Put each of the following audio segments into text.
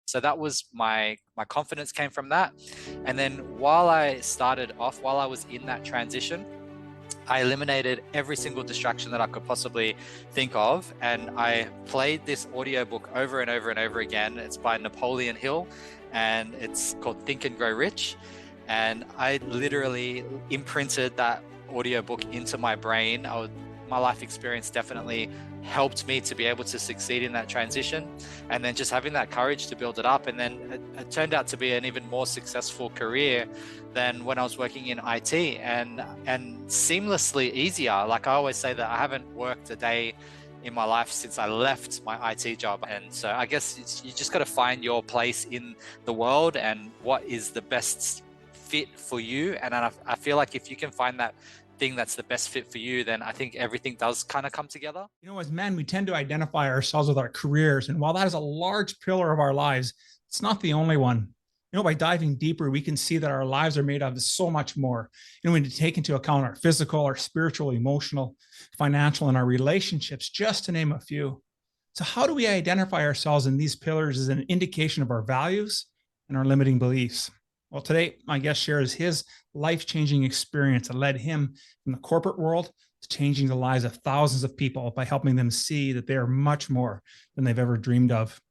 So that was my confidence came from that. And then while I was in that transition, I eliminated every single distraction that I could possibly think of. And I played this audiobook over and over and over again. It's by Napoleon Hill and it's called Think and Grow Rich. And I literally imprinted that audiobook into my brain. My life experience definitely helped me to be able to succeed in that transition, and then just having that courage to build it up. And then it turned out to be an even more successful career than when I was working in IT, and seamlessly easier. Like I always say that I haven't worked a day in my life since I left my IT job. And so I guess you just got to find your place in the world and what is the best fit for you. And I feel like if you can find that thing that's the best fit for you, then I think everything does kind of come together. As men, we tend to identify ourselves with our careers. And while that is a large pillar of our lives, it's not the only one. By diving deeper, we can see that our lives are made of so much more. We need to take into account our physical, our spiritual, emotional, financial, and our relationships, just to name a few. So how do we identify ourselves in these pillars as an indication of our values and our limiting beliefs? Well, today, my guest shares his life-changing experience that led him from the corporate world to changing the lives of thousands of people by helping them see that they are much more than they've ever dreamed of.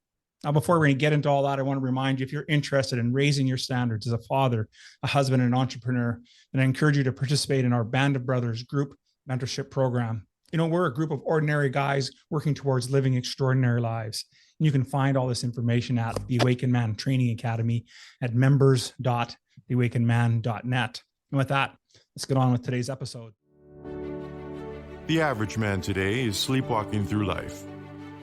Now, before we're going to get into all that, I want to remind you, if you're interested in raising your standards as a father, a husband, and an entrepreneur, then I encourage you to participate in our Band of Brothers group mentorship program. We're a group of ordinary guys working towards living extraordinary lives. And you can find all this information at the Awakened Man Training Academy at members.theawakenedman.net. And with that, let's get on with today's episode. The average man today is sleepwalking through life,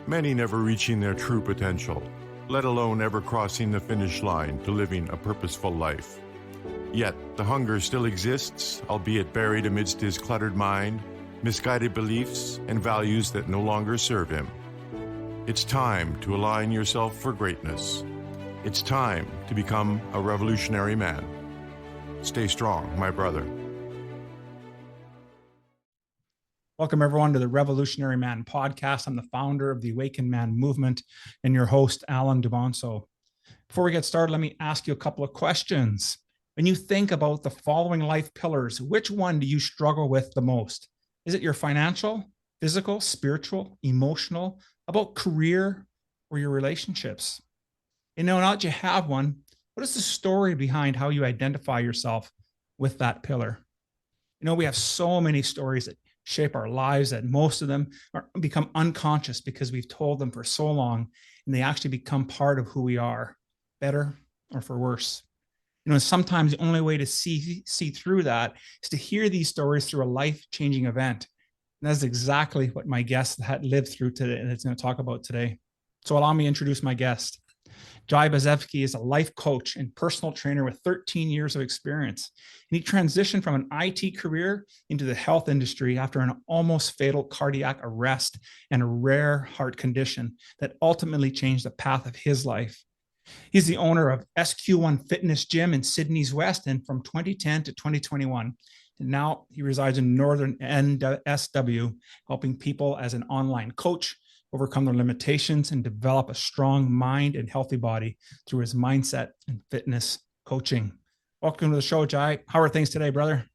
many never reaching their true potential, let alone ever crossing the finish line to living a purposeful life. Yet, the hunger still exists, albeit buried amidst his cluttered mind, misguided beliefs, and values that no longer serve him. It's time to align yourself for greatness. It's time to become a revolutionary man. Stay strong, my brother. Welcome, everyone, to the Revolutionary Man podcast. I'm the founder of the Awakened Man movement and your host, Alan Devonso. Before we get started, let me ask you a couple of questions. When you think about the following life pillars, which one do you struggle with the most? Is it your financial, physical, spiritual, emotional, about career, or your relationships? Now that you have one, what is the story behind how you identify yourself with that pillar? We have so many stories that shape our lives that most of them become unconscious because we've told them for so long, and they actually become part of who we are, better or for worse. Sometimes the only way to see through that is to hear these stories through a life-changing event. And that's exactly what my guest had lived through today and it's going to talk about today. So allow me to introduce my guest. Jai Bazevsky is a life coach and personal trainer with 13 years of experience. And he transitioned from an IT career into the health industry after an almost fatal cardiac arrest and a rare heart condition that ultimately changed the path of his life. He's the owner of SQ1 Fitness Gym in Sydney's West, and from 2010 to 2021. And now he resides in Northern NSW, helping people as an online coach overcome their limitations and develop a strong mind and healthy body through his mindset and fitness coaching. Welcome to the show, Jai. How are things today, brother?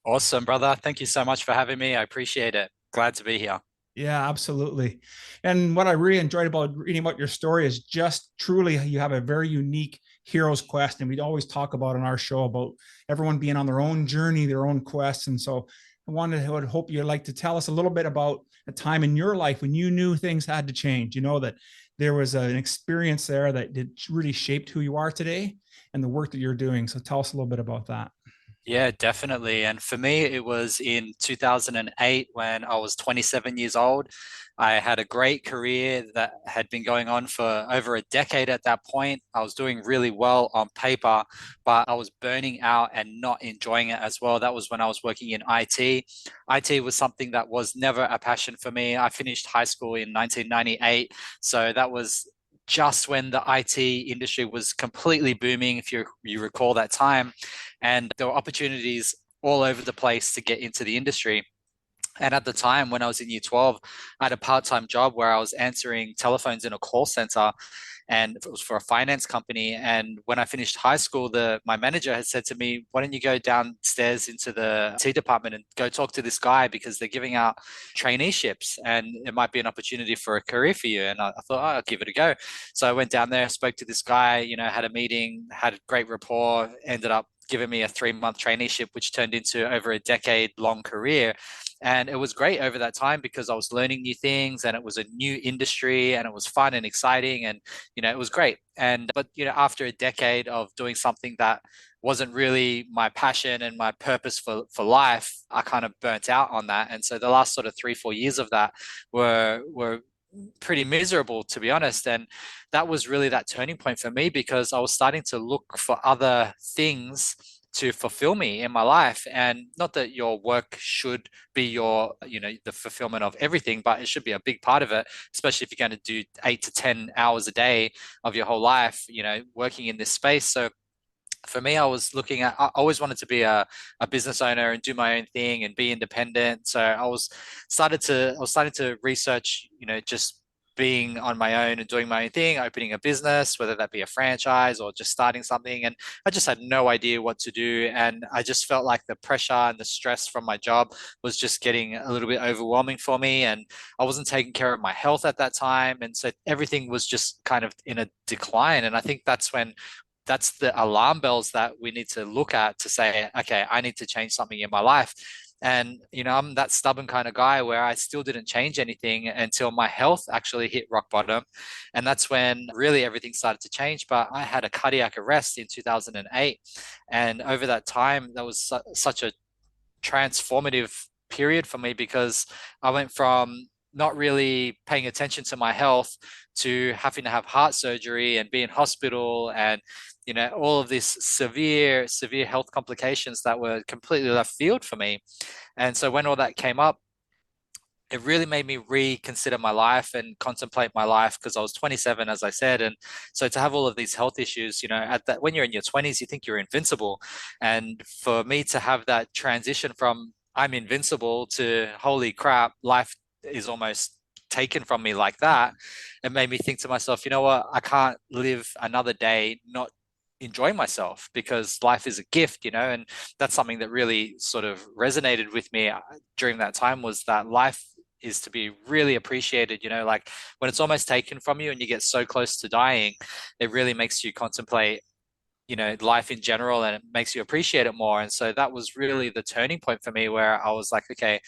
Awesome, brother. Thank you so much for having me. I appreciate it. Glad to be here. Yeah, absolutely. And what I really enjoyed about reading about your story is just truly you have a very unique hero's quest. And we'd always talk about on our show about everyone being on their own journey, their own quest. And so I would hope you'd like to tell us a little bit about a time in your life when you knew things had to change, that there was an experience there that really shaped who you are today and the work that you're doing. So tell us a little bit about that. Yeah, definitely. And for me, it was in 2008 when I was 27 years old. I had a great career that had been going on for over a decade at that point. I was doing really well on paper, but I was burning out and not enjoying it as well. That was when I was working in IT. IT was something that was never a passion for me. I finished high school in 1998. So that was just when the IT industry was completely booming, if you recall that time. And there were opportunities all over the place to get into the industry. And at the time, when I was in year 12, I had a part-time job where I was answering telephones in a call center. and it was for a finance company. And when I finished high school, my manager had said to me, why don't you go downstairs into the T department and go talk to this guy, because they're giving out traineeships and it might be an opportunity for a career for you. And I thought, oh, I'll give it a go. So I went down there, spoke to this guy, had a meeting, had a great rapport, ended up giving me a 3-month traineeship, which turned into over a decade-long career. And it was great over that time because I was learning new things and it was a new industry and it was fun and exciting, and it was great. But after a decade of doing something that wasn't really my passion and my purpose for life, I kind of burnt out on that. And so the last sort of 3-4 years of that were pretty miserable, to be honest. And that was really that turning point for me, because I was starting to look for other things to fulfill me in my life. And not that your work should be the fulfillment of everything, but it should be a big part of it, especially if you're going to do 8 to 10 hours a day of your whole life, working in this space. So for me, I always wanted to be a business owner and do my own thing and be independent. So I was starting to research, just being on my own and doing my own thing, opening a business, whether that be a franchise or just starting something. And I just had no idea what to do. And I just felt like the pressure and the stress from my job was just getting a little bit overwhelming for me. And I wasn't taking care of my health at that time. And so everything was just kind of in a decline. And I think that's the alarm bells that we need to look at to say, okay, I need to change something in my life. And, I'm that stubborn kind of guy where I still didn't change anything until my health actually hit rock bottom. And that's when really everything started to change. But I had a cardiac arrest in 2008. And over that time, that was such a transformative period for me, because I went from not really paying attention to my health to having to have heart surgery and be in hospital, and all of these severe health complications that were completely left field for me. And so when all that came up, it really made me reconsider my life and contemplate my life, because I was 27, as I said. And so to have all of these health issues, when you're in your 20s, you think you're invincible. And for me to have that transition from I'm invincible to holy crap, life is almost taken from me like that, it made me think to myself, you know what, I can't live another day not enjoying myself, because life is a gift, and that's something that really sort of resonated with me during that time, was that life is to be really appreciated. Like when it's almost taken from you and you get so close to dying, it really makes you contemplate life in general, and it makes you appreciate it more. And so that was really the turning point for me, where I was like, okay,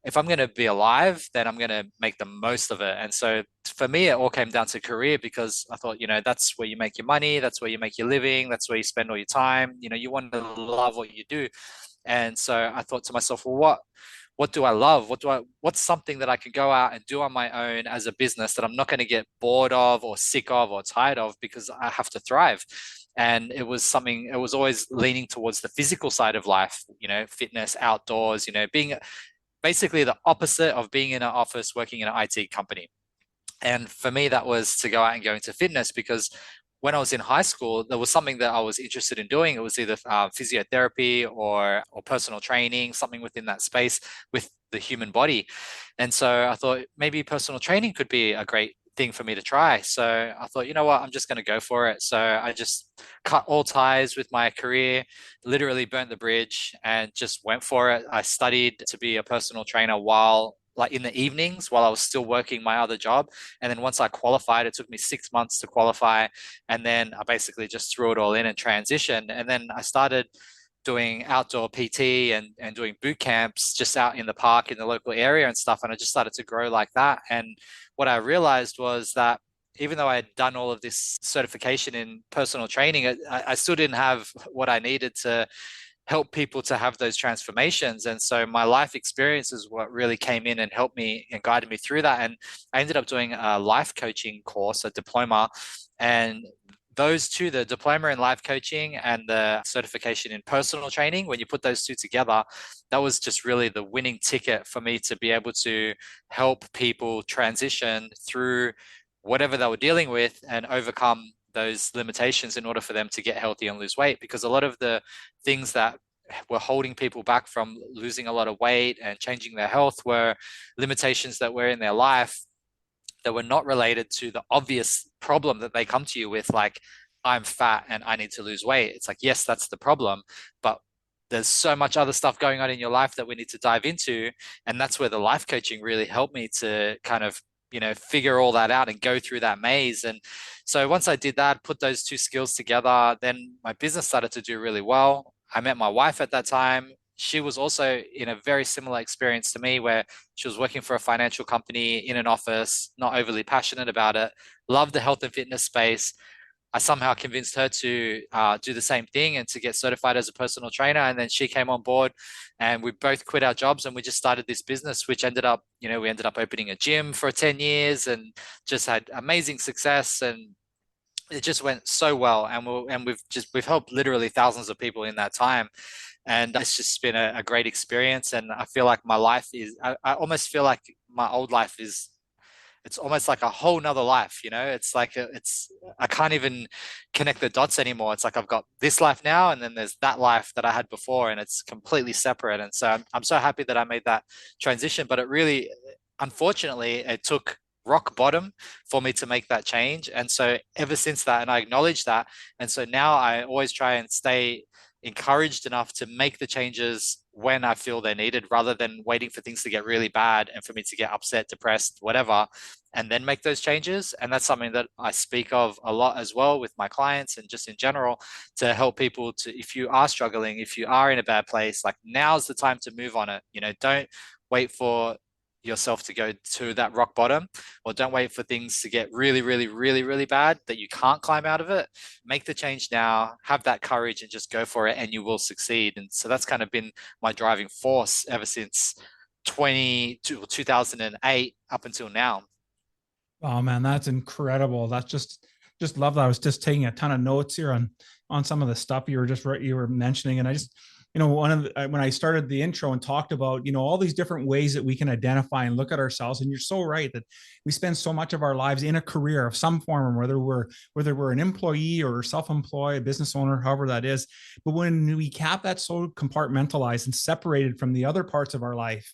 if I'm going to be alive, then I'm going to make the most of it. And so for me, it all came down to career, because I thought, that's where you make your money, that's where you make your living, that's where you spend all your time. You want to love what you do. And so I thought to myself, well, what do I love? What's something that I can go out and do on my own as a business that I'm not going to get bored of or sick of or tired of, because I have to thrive. And it was always leaning towards the physical side of life, fitness, outdoors, being basically the opposite of being in an office working in an IT company. And for me, that was to go out and go into fitness, because when I was in high school, there was something that I was interested in doing. It was either physiotherapy or personal training, something within that space with the human body. And so I thought maybe personal training could be a great thing for me to try. So I thought, you know what, I'm just going to go for it. So I just cut all ties with my career, literally burnt the bridge, and just went for it. I studied to be a personal trainer in the evenings while I was still working my other job. And then once I qualified, it took me 6 months to qualify. And then I basically just threw it all in and transitioned. And then I started doing outdoor PT and doing boot camps just out in the park in the local area and stuff. And I just started to grow like that. And what I realized was that even though I had done all of this certification in personal training, I still didn't have what I needed to help people to have those transformations. And so my life experience is what really came in and helped me and guided me through that. And I ended up doing a life coaching course, a diploma. And those two, the diploma in life coaching and the certification in personal training, when you put those two together, that was just really the winning ticket for me to be able to help people transition through whatever they were dealing with and overcome those limitations in order for them to get healthy and lose weight. Because a lot of the things that were holding people back from losing a lot of weight and changing their health were limitations that were in their life that were not related to the obvious problem that they come to you with, like, I'm fat and I need to lose weight. It's like, yes, that's the problem, but there's so much other stuff going on in your life that we need to dive into. And that's where the life coaching really helped me to kind of, figure all that out and go through that maze. And so once I did that, put those two skills together, then my business started to do really well. I met my wife at that time. She was also in a very similar experience to me, where she was working for a financial company in an office, not overly passionate about it, loved the health and fitness space. I somehow convinced her to do the same thing and to get certified as a personal trainer. And then she came on board and we both quit our jobs and we just started this business, which ended up, we ended up opening a gym for 10 years and just had amazing success. And it just went so well. And we've helped literally thousands of people in that time. And it's just been a great experience. And I feel like my life I almost feel like my old life it's almost like a whole nother life. It's like I can't even connect the dots anymore. It's like I've got this life now and then there's that life that I had before, and it's completely separate. And so I'm so happy that I made that transition, but it really, unfortunately, it took rock bottom for me to make that change. And so ever since that, and I acknowledge that, and so now I always try and stay encouraged enough to make the changes when I feel they're needed, rather than waiting for things to get really bad and for me to get upset, depressed, whatever, and then make those changes. And that's something that I speak of a lot as well with my clients and just in general, to help people to, if you are struggling, if you are in a bad place, like, now's the time to move on it. Don't wait for yourself to go to that rock bottom, or don't wait for things to get really, really, really, really bad that you can't climb out of it. Make the change now, have that courage, and just go for it, and you will succeed. And so that's kind of been my driving force ever since 2008 up until now. Oh man, that's incredible. That's just love that. I was just taking a ton of notes here on some of the stuff you were mentioning, and I just, when I started the intro and talked about, all these different ways that we can identify and look at ourselves. And you're so right that we spend so much of our lives in a career of some form, whether we're an employee or self-employed, business owner, however that is. But when we cap that so compartmentalized and separated from the other parts of our life,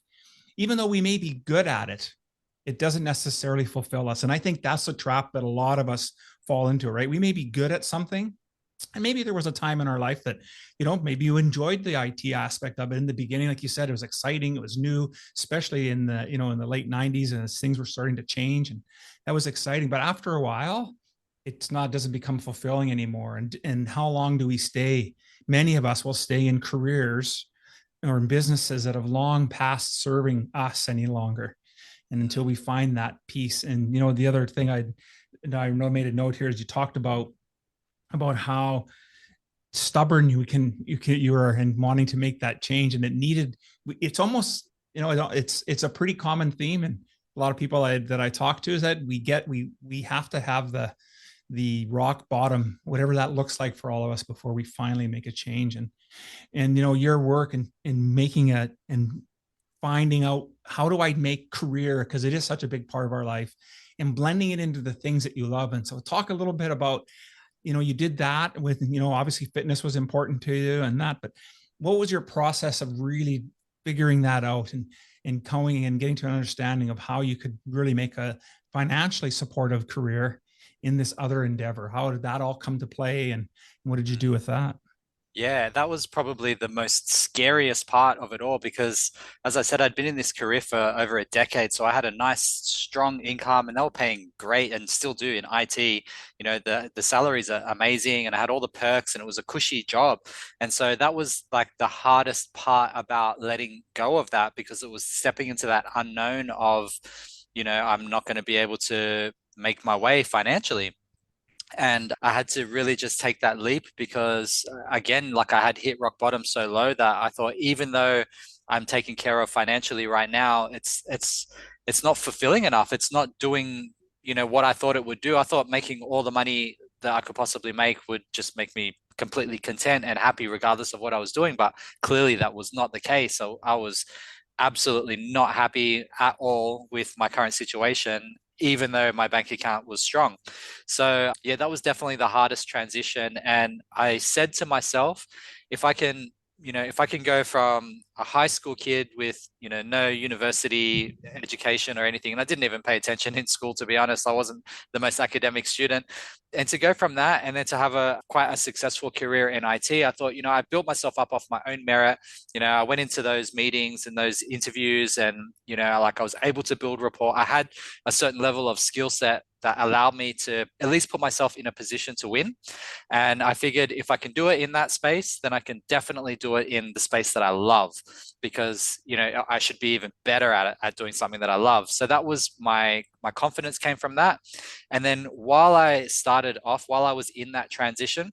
even though we may be good at it, it doesn't necessarily fulfill us. And I think that's a trap that a lot of us fall into, right? We may be good at something, and maybe there was a time in our life that, maybe you enjoyed the IT aspect of it in the beginning. Like you said, it was exciting. It was new, especially in the, in the late 90s, and as things were starting to change, and that was exciting. But after a while, doesn't become fulfilling anymore. And how long do we stay? Many of us will stay in careers or in businesses that have long past serving us any longer. And until we find that peace. And, the other thing I made a note here is you talked about how stubborn you were in wanting to make that change, and it's almost, it's a pretty common theme. And a lot of people that I talk to is that we have to have the rock bottom, whatever that looks like for all of us, before we finally make a change. And your work in making it and finding out, how do I make career, because it is such a big part of our life, and blending it into the things that you love. And so talk a little bit about, you did that with, obviously fitness was important to you and that, but what was your process of really figuring that out and going and getting to an understanding of how you could really make a financially supportive career in this other endeavor? How did that all come to play, and what did you do with that? Yeah, that was probably the most scariest part of it all, because, as I said, I'd been in this career for over a decade. So I had a nice, strong income, and they were paying great, and still do in IT. The salaries are amazing, and I had all the perks, and it was a cushy job. And so that was like the hardest part about letting go of that, because it was stepping into that unknown of, I'm not going to be able to make my way financially. And I had to really just take that leap, because, again, like, I had hit rock bottom so low that I thought, even though I'm taken care of financially right now, it's not fulfilling enough. It's not doing, what I thought it would do. I thought making all the money that I could possibly make would just make me completely content and happy regardless of what I was doing. But clearly that was not the case. So I was absolutely not happy at all with my current situation, even though my bank account was strong. So yeah, that was definitely the hardest transition. And I said to myself, if I can go from a high school kid with, no university education or anything. And I didn't even pay attention in school, to be honest. I wasn't the most academic student. And to go from that and then to have quite a successful career in IT, I thought, I built myself up off my own merit. I went into those meetings and those interviews and, like I was able to build rapport. I had a certain level of skill set that allowed me to at least put myself in a position to win. And I figured if I can do it in that space, then I can definitely do it in the space that I love, because, I should be even better at doing something that I love. So that was my confidence came from that. And then while I was in that transition,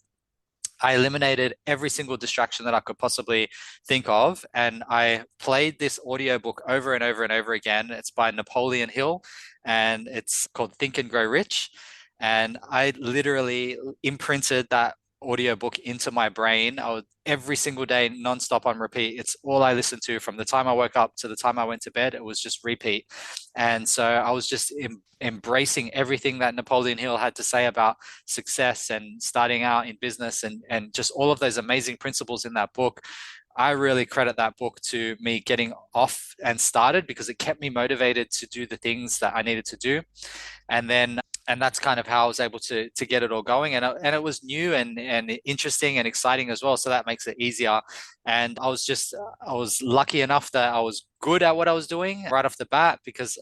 I eliminated every single distraction that I could possibly think of. And I played this audiobook over and over and over again. It's by Napoleon Hill and it's called Think and Grow Rich. And I literally imprinted that audiobook into my brain. I would every single day, nonstop on repeat. It's all I listened to from the time I woke up to the time I went to bed. It was just repeat. And so I was just embracing everything that Napoleon Hill had to say about success and starting out in business and just all of those amazing principles in that book. I really credit that book to me getting off and started, because it kept me motivated to do the things that I needed to do. And that's kind of how I was able to get it all going. And it was new and interesting and exciting as well. So that makes it easier. And I was lucky enough that I was good at what I was doing right off the bat, because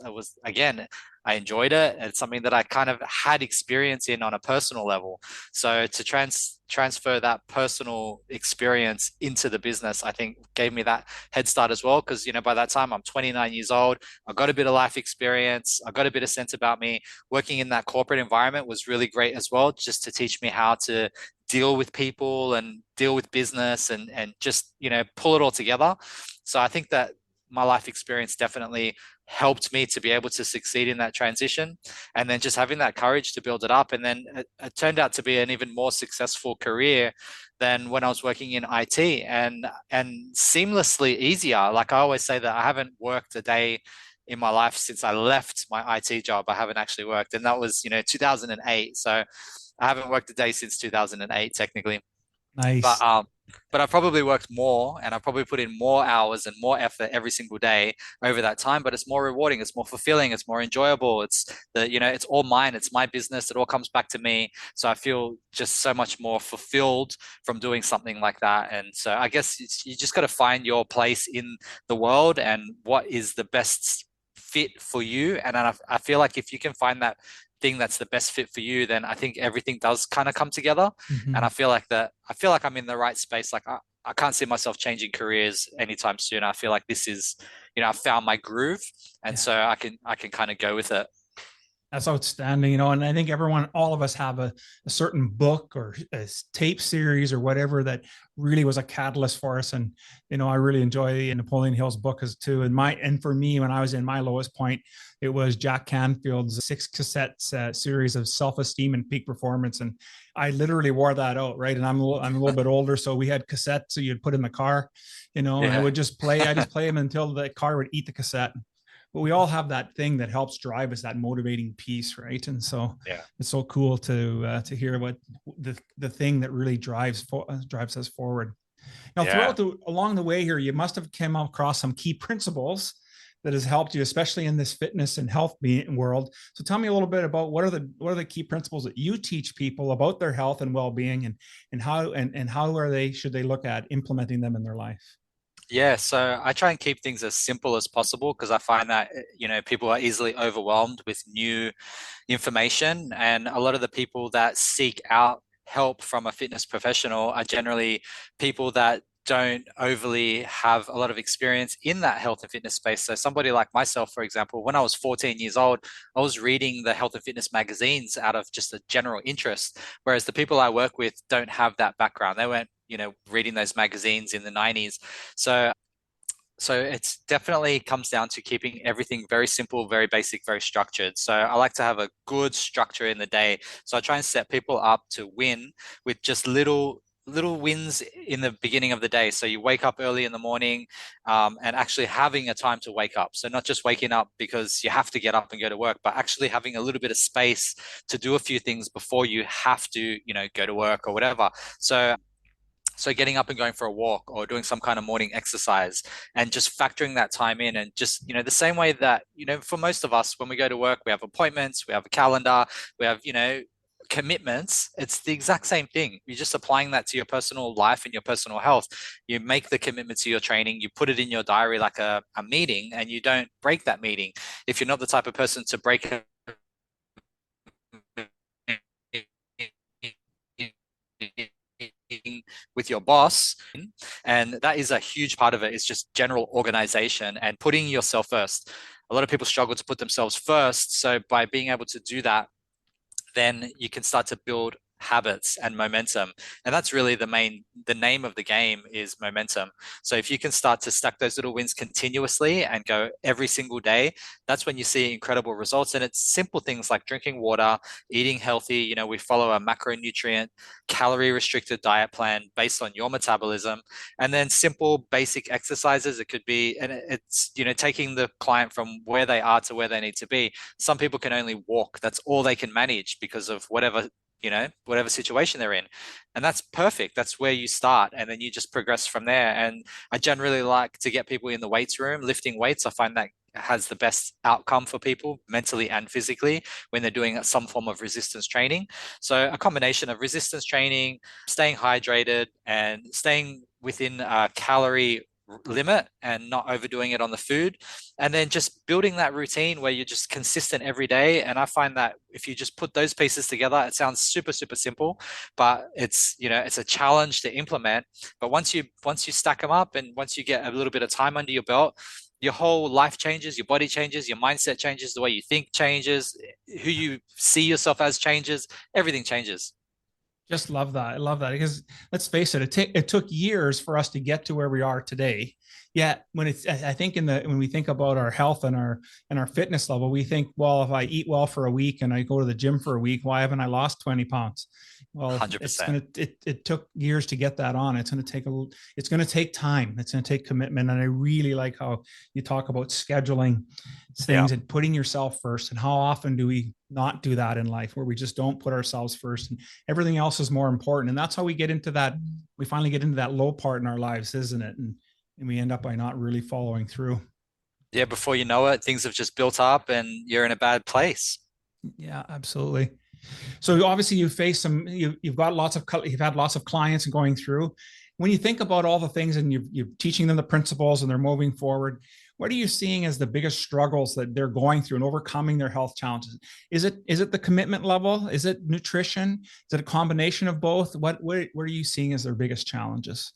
I enjoyed it. It's something that I kind of had experience in on a personal level. So to transfer that personal experience into the business, I think gave me that head start as well. Because, by that time I'm 29 years old. I got a bit of life experience. I got a bit of sense about me. Working in that corporate environment was really great as well, just to teach me how to deal with people and deal with business and just, pull it all together. So I think that my life experience definitely helped me to be able to succeed in that transition, and then just having that courage to build it up. And then it turned out to be an even more successful career than when I was working in IT, and seamlessly easier. Like I always say that I haven't worked a day in my life since I left my IT job. I haven't actually worked, and that was 2008. So I haven't worked a day since 2008 technically. Nice. But I probably worked more, and I probably put in more hours and more effort every single day over that time. But it's more rewarding, it's more fulfilling, it's more enjoyable. It's all mine. It's my business. It all comes back to me. So I feel just so much more fulfilled from doing something like that. And so I guess you just got to find your place in the world and what is the best fit for you. And I feel like if you can find that thing that's the best fit for you, then I think everything does kind of come together. Mm-hmm. And I feel like I'm in the right space. Like I can't see myself changing careers anytime soon. I feel like this is, I found my groove, and so I can kind of go with it. That's outstanding, and I think all of us have a certain book or a tape series or whatever that really was a catalyst for us. And, I really enjoy Napoleon Hill's book as too. And for me, when I was in my lowest point, it was Jack Canfield's 6 cassette series of self-esteem and peak performance. And I literally wore that out. Right. And I'm a little bit older. So we had cassettes. So you'd put in the car, and I would just play them until the car would eat the cassette. But we all have that thing that helps drive us, that motivating piece, right? And so it's so cool to hear what the thing that really drives us forward. Now, along the way here, you must have come across some key principles that has helped you, especially in this fitness and health world. So tell me a little bit about what are the key principles that you teach people about their health and well-being, and how should they look at implementing them in their life? Yeah, so I try and keep things as simple as possible, because I find that, people are easily overwhelmed with new information. And a lot of the people that seek out help from a fitness professional are generally people that don't overly have a lot of experience in that health and fitness space. So somebody like myself, for example, when I was 14 years old, I was reading the health and fitness magazines out of just a general interest, whereas the people I work with don't have that background. They weren't reading those magazines in the 90s. So it's definitely comes down to keeping everything very simple, very basic, very structured. So I like to have a good structure in the day. So I try and set people up to win with just little wins in the beginning of the day. So you wake up early in the morning, and actually having a time to wake up. So not just waking up because you have to get up and go to work, but actually having a little bit of space to do a few things before you have to, go to work or whatever. So So getting up and going for a walk or doing some kind of morning exercise and just factoring that time in, and just, the same way that, for most of us, when we go to work, we have appointments, we have a calendar, we have, commitments. It's the exact same thing. You're just applying that to your personal life and your personal health. You make the commitment to your training, you put it in your diary like a meeting, and you don't break that meeting. If you're not the type of person to break it with your boss, and that is a huge part of it, is just general organization and putting yourself first. A lot of people struggle to put themselves first, so by being able to do that, then you can start to build habits and momentum. And that's really the name of the game is momentum. So if you can start to stack those little wins continuously and go every single day, that's when you see incredible results. And it's simple things like drinking water, eating healthy. We follow a macronutrient, calorie restricted diet plan based on your metabolism, and then simple basic exercises. It could be, and it's, taking the client from where they are to where they need to be. Some people can only walk. That's all they can manage because of whatever situation they're in. And that's perfect. That's where you start. And then you just progress from there. And I generally like to get people in the weights room, lifting weights. I find that has the best outcome for people mentally and physically when they're doing some form of resistance training. So a combination of resistance training, staying hydrated, and staying within a calorie limit and not overdoing it on the food, and then just building that routine where you're just consistent every day. And I find that if you just put those pieces together, it sounds super simple, but it's a challenge to implement. But once you stack them up, and once you get a little bit of time under your belt, your whole life changes, your body changes, your mindset changes, the way you think changes, who you see yourself as changes, everything changes. Just love that. I love that, because let's face it, it took years for us to get to where we are today. Yet I think when we think about our health and our fitness level, we think, well, if I eat well for a week and I go to the gym for a week, why haven't I lost 20 pounds? Well, 100%. It took years to get that on. It's going to take time. It's going to take commitment. And I really like how you talk about scheduling things and putting yourself first. And how often do we not do that in life, where we just don't put ourselves first and everything else is more important? And that's how we finally get into that low part in our lives, isn't it? And we end up by not really following through. Yeah, before you know it, things have just built up and you're in a bad place. Yeah, absolutely. So obviously you've had lots of clients and going through. When you think about all the things and you're teaching them the principles and they're moving forward, what are you seeing as the biggest struggles that they're going through and overcoming their health challenges? Is it the commitment level? Is it nutrition? Is it a combination of both? What are you seeing as their biggest challenges?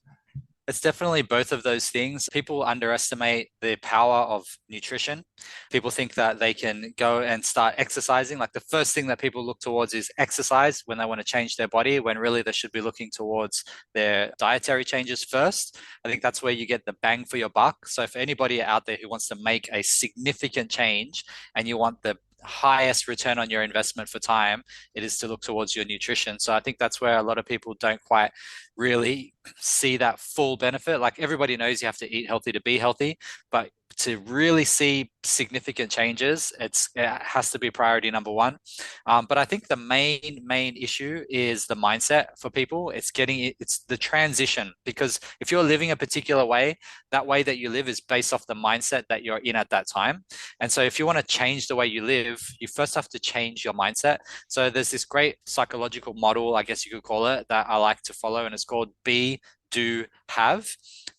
It's definitely both of those things. People underestimate the power of nutrition. People think that they can go and start exercising. Like the first thing that people look towards is exercise when they want to change their body, when really they should be looking towards their dietary changes first. I think that's where you get the bang for your buck. So for anybody out there who wants to make a significant change and you want the highest return on your investment for time, it is to look towards your nutrition. So I think that's where a lot of people don't quite really see that full benefit. Like everybody knows you have to eat healthy to be healthy, but to really see significant changes, it has to be priority number one. But I think the main issue is the mindset for people. It's the transition, because if you're living a particular way, that way that you live is based off the mindset that you're in at that time. And so if you want to change the way you live, you first have to change your mindset. So there's this great psychological model, I guess you could call it, that I like to follow, and it's called Be, Do, Have,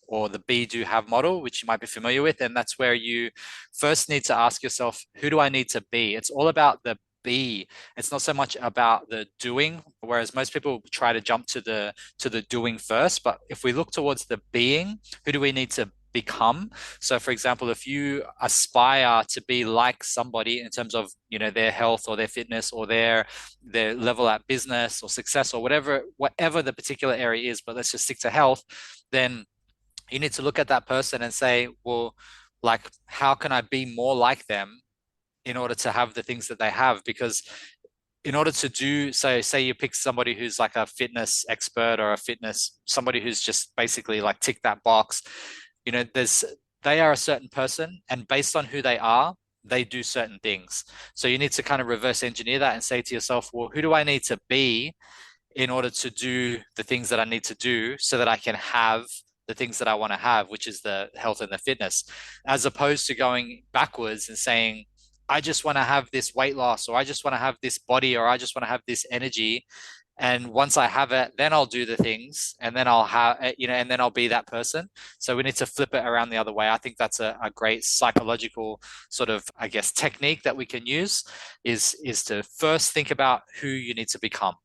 or the Be, Do, Have model, which you might be familiar with. And that's where you first need to ask yourself, who do I need to be? It's all about the be. It's not so much about the doing, whereas most people try to jump to the doing first. But if we look towards the being, who do we need to become? So for example, if you aspire to be like somebody in terms of their health or their fitness or their level at business or success or whatever the particular area is, but let's just stick to health, then you need to look at that person and say, well, like, how can I be more like them in order to have the things that they have? Because in order to do, so say you pick somebody who's like a fitness expert or somebody who's just basically like tick that box, they are a certain person, and based on who they are, they do certain things. So you need to kind of reverse engineer that and say to yourself, well, who do I need to be in order to do the things that I need to do so that I can have the things that I want to have, which is the health and the fitness, as opposed to going backwards and saying, I just want to have this weight loss, or I just want to have this body, or I just want to have this energy. And once I have it, then I'll do the things, and then I'll have, and then I'll be that person. So we need to flip it around the other way. I think that's a great psychological sort of, I guess, technique that we can use is to first think about who you need to become.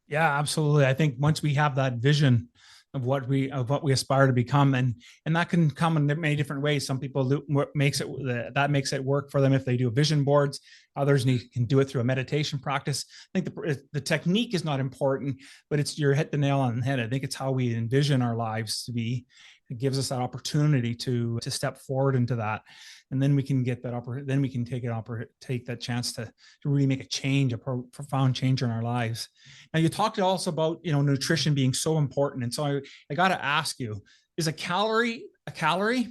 Yeah, absolutely. I think once we have that vision of what we aspire to become, and that can come in many different ways. Some people do what makes it work for them if they do vision boards. Others can do it through a meditation practice. I think the technique is not important, but it's you hit the nail on the head. I think it's how we envision our lives to be. It gives us that opportunity to step forward into that, and then we can get that then we can take that chance to really make a change, a profound change in our lives. Now, you talked also about nutrition being so important, and so I got to ask you: is a calorie a calorie,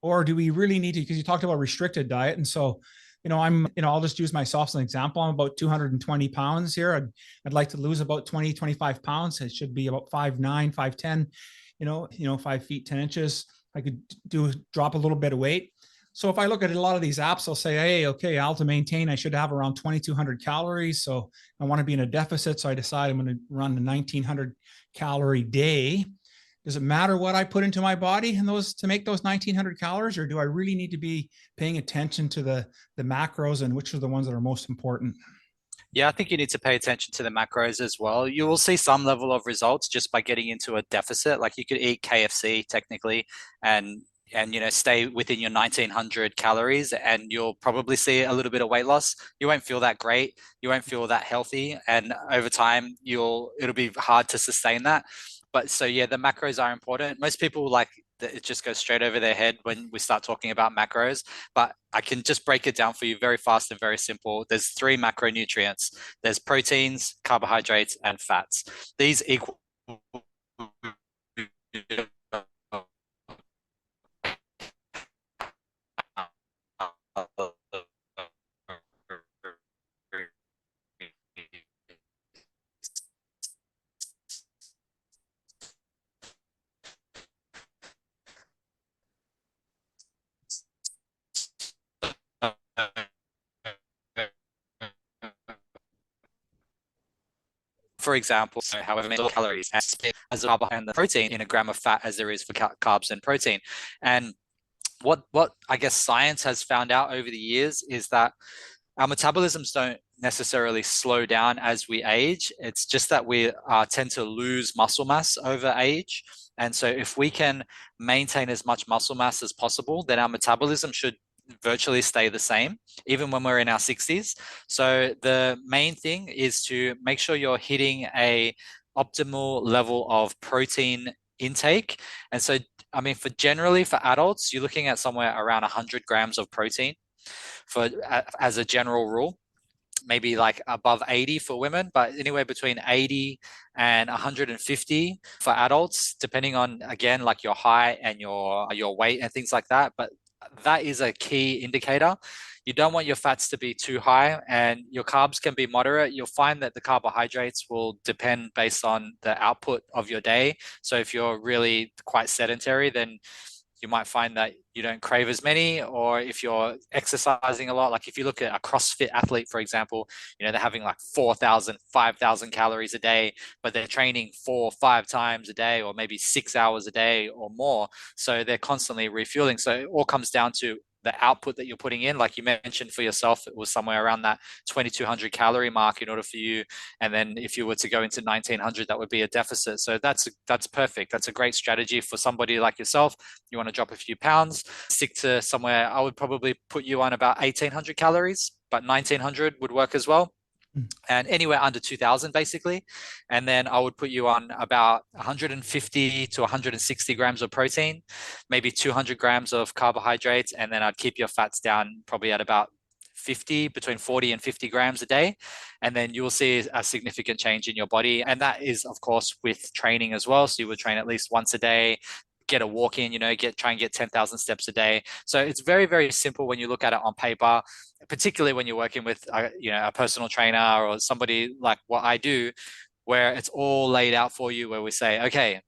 or do we really need to? Because you talked about restricted diet, and so I'll just use myself as an example. I'm about 220 pounds here. I'd like to lose about 25 pounds. It should be about 5'9", 5'10", 5 feet, 10 inches. I could drop a little bit of weight. So if I look at a lot of these apps, they'll say, hey, okay, to maintain, I should have around 2,200 calories. So I want to be in a deficit. So I decide I'm going to run a 1,900 calorie day. Does it matter what I put into my body to make those 1,900 calories, or do I really need to be paying attention to the macros and which are the ones that are most important? Yeah, I think you need to pay attention to the macros as well. You will see some level of results just by getting into a deficit. Like you could eat KFC technically and stay within your 1,900 calories, and you'll probably see a little bit of weight loss. You won't feel that great. You won't feel that healthy. And over time, it'll be hard to sustain that. But so yeah, the macros are important. Most people it just goes straight over their head when we start talking about macros, but I can just break it down for you very fast and very simple. There's 3 macronutrients. There's proteins, carbohydrates, and fats. These equal for example, however many calories as a carbohydrate and the protein in a gram of fat as there is for carbs and protein. And what I guess science has found out over the years is that our metabolisms don't necessarily slow down as we age. It's just that we tend to lose muscle mass over age. And so if we can maintain as much muscle mass as possible, then our metabolism should virtually stay the same, even when we're in our 60s. So the main thing is to make sure you're hitting a optimal level of protein intake. And so, I mean, for adults, you're looking at somewhere around 100 grams of protein as a general rule. Maybe like above 80 for women, but anywhere between 80 and 150 for adults, depending on, again, like your height and your weight and things like that. But that is a key indicator. You don't want your fats to be too high, and your carbs can be moderate. You'll find that the carbohydrates will depend based on the output of your day. So if you're really quite sedentary, then you might find that you don't crave as many. Or if you're exercising a lot, like if you look at a CrossFit athlete, for example, they're having like 4,000, 5,000 calories a day, but they're training 4 or 5 times a day, or maybe 6 hours a day or more. So they're constantly refueling. So it all comes down to the output that you're putting in. Like you mentioned for yourself, it was somewhere around that 2,200 calorie mark in order for you. And then if you were to go into 1,900, that would be a deficit. So that's perfect. That's a great strategy for somebody like yourself. You want to drop a few pounds, stick to somewhere. I would probably put you on about 1,800 calories, but 1,900 would work as well. And anywhere under 2,000 basically. And then I would put you on about 150 to 160 grams of protein, maybe 200 grams of carbohydrates. And then I'd keep your fats down probably at about between 40 and 50 grams a day. And then you will see a significant change in your body. And that is, of course, with training as well. So you would train at least once a day, get a walk in, try and get 10,000 steps a day. So it's very, very simple when you look at it on paper, particularly when you're working with, a personal trainer or somebody like what I do, where it's all laid out for you, where we say, okay,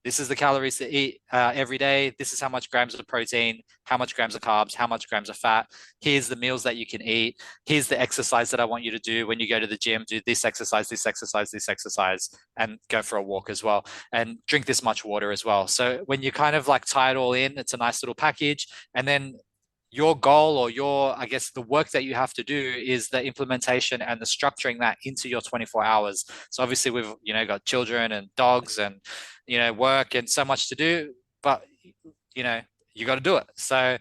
this is the calories to eat every day. This is how much grams of protein, how much grams of carbs, how much grams of fat. Here's the meals that you can eat. Here's the exercise that I want you to do when you go to the gym. Do this exercise, this exercise, this exercise, and go for a walk as well. And drink this much water as well. So when you kind of like tie it all in, it's a nice little package. And then your goal, or your, I guess, the work that you have to do is the implementation and the structuring that into your 24 hours. So obviously we've, got children and dogs and, work and so much to do, but, you got to do it. So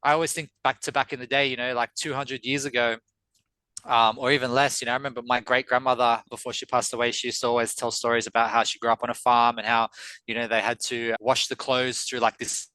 I always think back in the day, like 200 years ago, or even less, I remember my great grandmother, before she passed away, she used to always tell stories about how she grew up on a farm and how, they had to wash the clothes through like this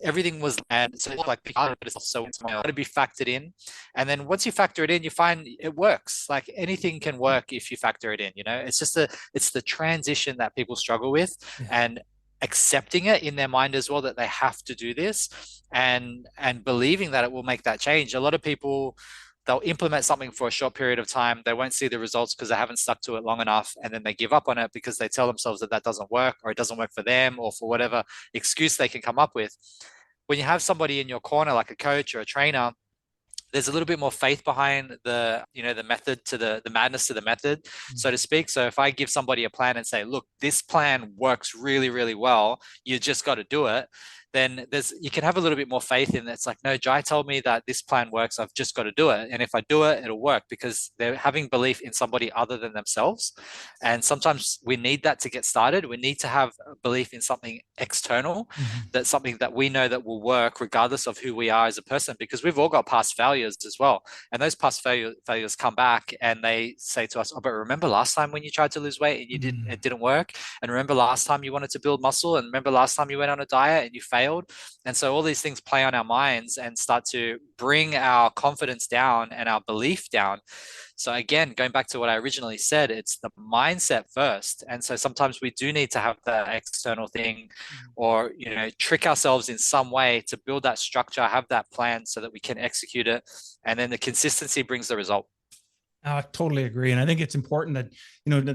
everything was, and so it's like but it's so to be factored in. And then once you factor it in, you find it works. Like anything can work if you factor it in. It's just it's the transition that people struggle with, and accepting it in their mind as well, that they have to do this, and believing that it will make that change. A lot of people, they'll implement something for a short period of time. They won't see the results because they haven't stuck to it long enough. And then they give up on it because they tell themselves that doesn't work, or it doesn't work for them, or for whatever excuse they can come up with. When you have somebody in your corner, like a coach or a trainer, there's a little bit more faith behind the method to the madness to the method, so to speak. So if I give somebody a plan and say, look, this plan works really, really well, you just got to do it, then you can have a little bit more faith in that. It's like, no, Jai told me that this plan works. I've just got to do it. And if I do it, it'll work, because they're having belief in somebody other than themselves. And sometimes we need that to get started. We need to have a belief in something external, that's something that we know that will work regardless of who we are as a person, because we've all got past failures as well. And those past failures come back and they say to us, oh, but remember last time when you tried to lose weight and it didn't work? And remember last time you wanted to build muscle? And remember last time you went on a diet and you failed? And so all these things play on our minds and start to bring our confidence down and our belief down. So again, going back to what I originally said, it's the mindset first. And so sometimes we do need to have that external thing, or, trick ourselves in some way to build that structure, have that plan so that we can execute it. And then the consistency brings the result. I totally agree. And I think it's important that,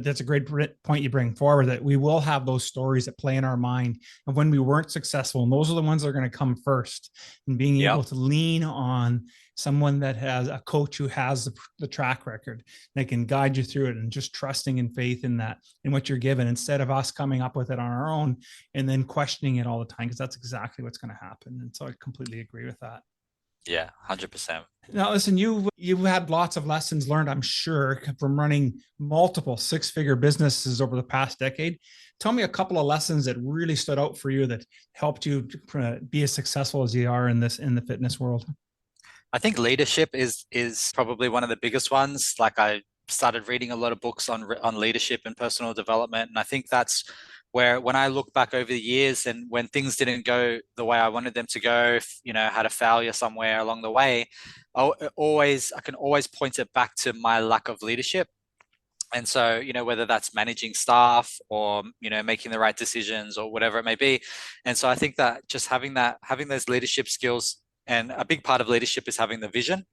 that's a great point you bring forward, that we will have those stories that play in our mind of when we weren't successful. And those are the ones that are going to come first, and being able to lean on someone that has a coach who has the track record that can guide you through it, and just trusting and faith in that, in what you're given, instead of us coming up with it on our own and then questioning it all the time, because that's exactly what's going to happen. And so I completely agree with that. Yeah, 100%. Now, listen, you've had lots of lessons learned, I'm sure, from running multiple six-figure businesses over the past decade. Tell me a couple of lessons that really stood out for you that helped you be as successful as you are in the fitness world. I think leadership is probably one of the biggest ones. Like, I started reading a lot of books on leadership and personal development, and I think that's where, when I look back over the years and when things didn't go the way I wanted them to go, had a failure somewhere along the way, I can always point it back to my lack of leadership. And so, whether that's managing staff or, making the right decisions or whatever it may be. And so I think that just having those leadership skills, and a big part of leadership is having the vision.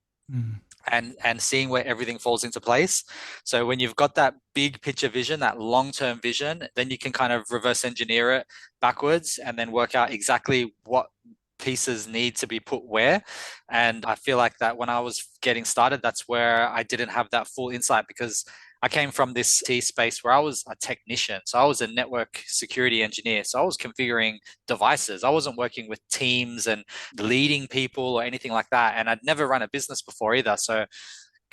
And seeing where everything falls into place. So when you've got that big picture vision, that long-term vision, then you can kind of reverse engineer it backwards and then work out exactly what pieces need to be put where. And I feel like that when I was getting started, that's where I didn't have that full insight, because I came from this T space where I was a technician. So I was a network security engineer. So I was configuring devices. I wasn't working with teams and leading people or anything like that. And I'd never run a business before either. So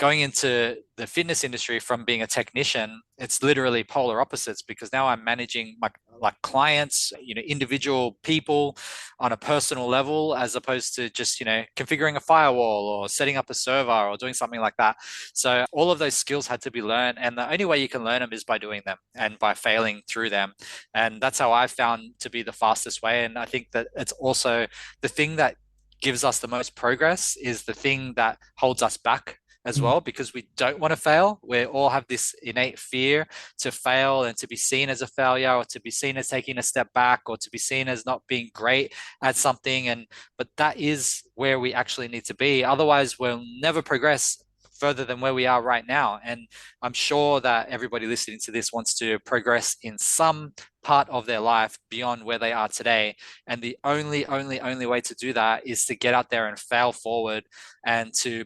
going into the fitness industry from being a technician, it's literally polar opposites, because now I'm managing my like clients, individual people on a personal level, as opposed to just, configuring a firewall or setting up a server or doing something like that. So all of those skills had to be learned. And the only way you can learn them is by doing them and by failing through them. And that's how I found to be the fastest way. And I think that it's also the thing that gives us the most progress is the thing that holds us back as well, because we don't want to fail. We all have this innate fear to fail and to be seen as a failure, or to be seen as taking a step back, or to be seen as not being great at something. But that is where we actually need to be. Otherwise, we'll never progress further than where we are right now. And I'm sure that everybody listening to this wants to progress in some part of their life beyond where they are today. And the only way to do that is to get out there and fail forward, and to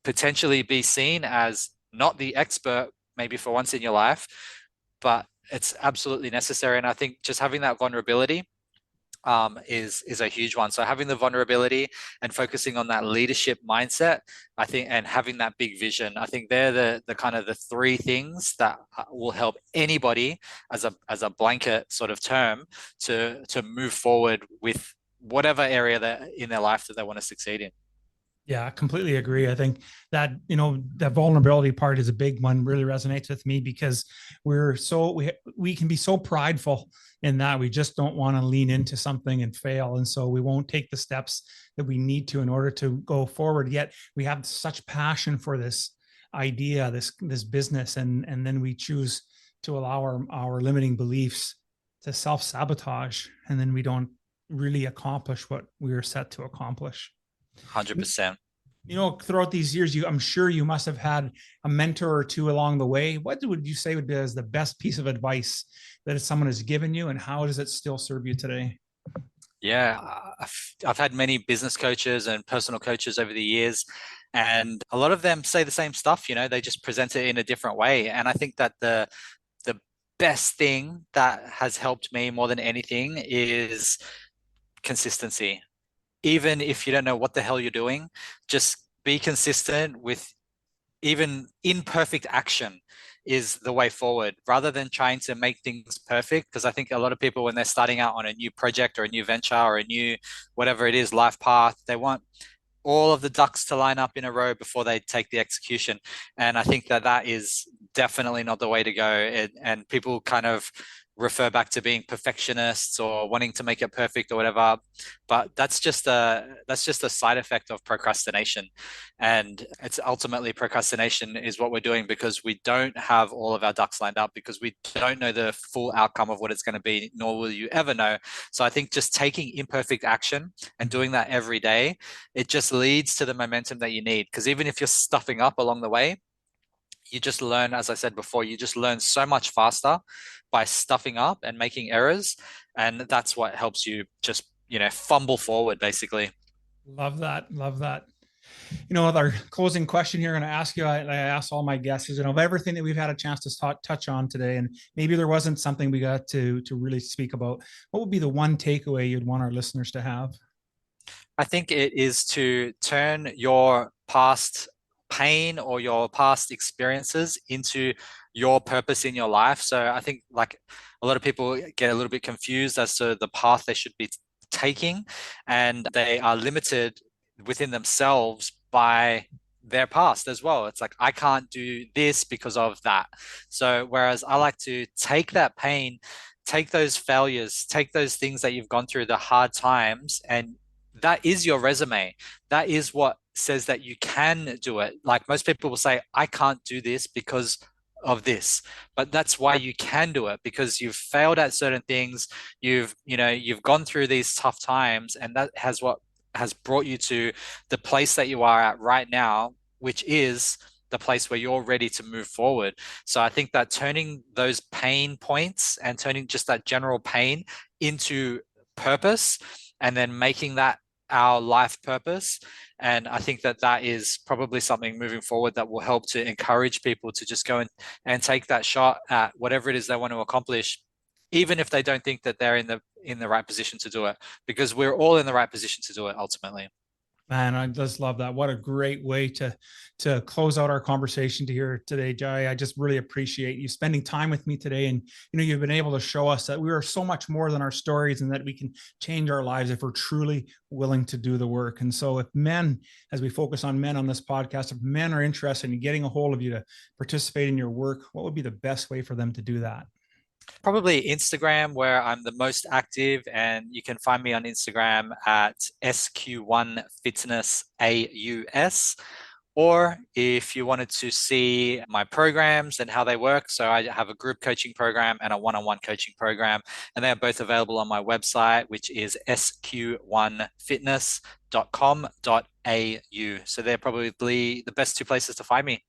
potentially be seen as not the expert maybe for once in your life, but it's absolutely necessary. And I think just having that vulnerability is a huge one. So having the vulnerability and focusing on that leadership mindset, I think, and having that big vision, I think they're the kind of the three things that will help anybody as a blanket sort of term to move forward with whatever area that in their life that they want to succeed in. Yeah, I completely agree. I think that, that vulnerability part is a big one, really resonates with me, because we can be so prideful in that we just don't want to lean into something and fail. And so we won't take the steps that we need to in order to go forward. Yet we have such passion for this idea, this business. And then we choose to allow our limiting beliefs to self-sabotage. And then we don't really accomplish what we were set to accomplish. 100%. Throughout these years, I'm sure you must have had a mentor or two along the way. What would you say would be as the best piece of advice that someone has given you, and how does it still serve you today? Yeah, I've had many business coaches and personal coaches over the years, and a lot of them say the same stuff. They just present it in a different way. And I think that the best thing that has helped me more than anything is consistency. Even if you don't know what the hell you're doing, just be consistent with even imperfect action is the way forward, rather than trying to make things perfect. Because I think a lot of people, when they're starting out on a new project or a new venture or a new, whatever it is, life path, they want all of the ducks to line up in a row before they take the execution. And I think that is definitely not the way to go. And people kind of refer back to being perfectionists or wanting to make it perfect or whatever, but that's just a side effect of procrastination. And it's ultimately, procrastination is what we're doing because we don't have all of our ducks lined up, because we don't know the full outcome of what it's going to be, nor will you ever know. So I think just taking imperfect action and doing that every day, it just leads to the momentum that you need. Because even if you're stuffing up along the way, you just learn, as I said before, you just learn so much faster by stuffing up and making errors. And that's what helps you just, fumble forward, basically. Love that. Love that. With our closing question here, I'm going to ask you, I asked all my guests, of everything that we've had a chance to touch on today, and maybe there wasn't something we got to really speak about, what would be the one takeaway you'd want our listeners to have? I think it is to turn your past pain or your past experiences into your purpose in your life. So I think, like, a lot of people get a little bit confused as to the path they should be taking, and they are limited within themselves by their past as well. It's like, I can't do this because of that. So whereas I like to take that pain, take those failures, take those things that you've gone through, the hard times, and that is your resume. That is what says that you can do it. Like, most people will say, I can't do this because of this, but that's why you can do it, because you've failed at certain things. You've gone through these tough times, and that has what has brought you to the place that you are at right now, which is the place where you're ready to move forward. So I think that turning those pain points and turning just that general pain into purpose, and then making that our life purpose. And I think that is probably something moving forward that will help to encourage people to just go and take that shot at whatever it is they want to accomplish, even if they don't think that they're in the right position to do it, because we're all in the right position to do it ultimately. Man, I just love that. What a great way to close out our conversation to here today, Jai. I just really appreciate you spending time with me today. And you've been able to show us that we are so much more than our stories, and that we can change our lives if we're truly willing to do the work. And so, if men, as we focus on men on this podcast, if men are interested in getting a hold of you to participate in your work, what would be the best way for them to do that? Probably Instagram, where I'm the most active, and you can find me on Instagram at SQ1FitnessAUS. Or if you wanted to see my programs and how they work, so I have a group coaching program and a one-on-one coaching program, and they are both available on my website, which is sq1fitness.com.au. So they're probably the best two places to find me.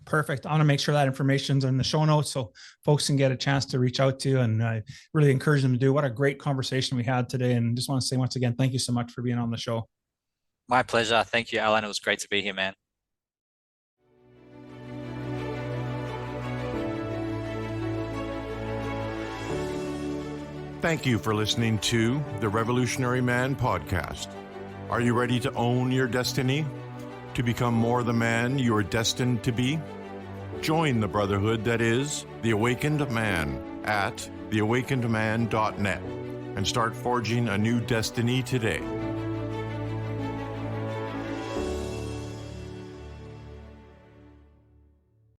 Perfect. I want to make sure that information's in the show notes so folks can get a chance to reach out to you, and I really encourage them to do. What a great conversation we had today. And just want to say once again, thank you so much for being on the show. My pleasure. Thank you, Alan. It was great to be here, man. Thank you for listening to the Revolutionary Man podcast. Are you ready to own your destiny? To become more the man you are destined to be? Join the brotherhood that is The Awakened Man at theawakenedman.net and start forging a new destiny today.